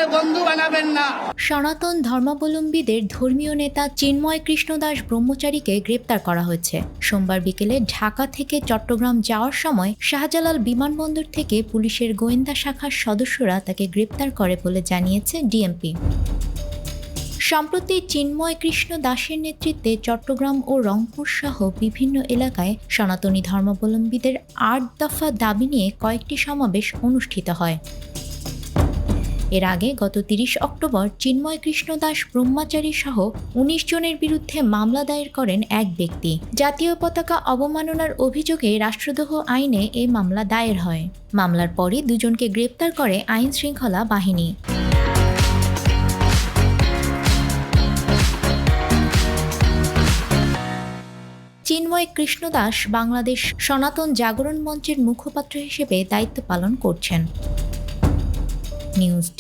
আমাদের বন্ধু বানাবেন না। সনাতন ধর্মাবলম্বীদের ধর্মীয় নেতা চিন্ময় কৃষ্ণ দাস ব্রহ্মচারীকে গ্রেপ্তার করা হয়েছে। সোমবার বিকেলে ঢাকা থেকে চট্টগ্রাম যাওয়ার সময় শাহজালাল বিমানবন্দর থেকে পুলিশের গোয়েন্দা শাখার সদস্যরা তাকে গ্রেপ্তার করে বলে জানিয়েছে ডিএমপি। সম্প্রতি চিন্ময় কৃষ্ণ দাসের নেতৃত্বে চট্টগ্রাম ও রংপুর সহ বিভিন্ন এলাকায় সনাতনী ধর্মাবলম্বীদের ৮ দফা দাবি নিয়ে কয়েকটি সমাবেশ অনুষ্ঠিত হয়। এর আগে গত ৩০ অক্টোবর চিন্ময় কৃষ্ণ দাস ব্রহ্মচারী সহ ১৯ জনের বিরুদ্ধে মামলা দায়ের করেন এক ব্যক্তি। জাতীয় পতাকা অবমাননার অভিযোগে রাষ্ট্রদ্রোহ আইনে এই মামলা দায়ের হয়। মামলার পরই দুজনকে গ্রেপ্তার করে আইন শৃঙ্খলা বাহিনী। চিন্ময় কৃষ্ণ দাস বাংলাদেশ সনাতন জাগরণ মঞ্চের মুখপাত্র হিসেবে দায়িত্ব পালন করছেন। News desk.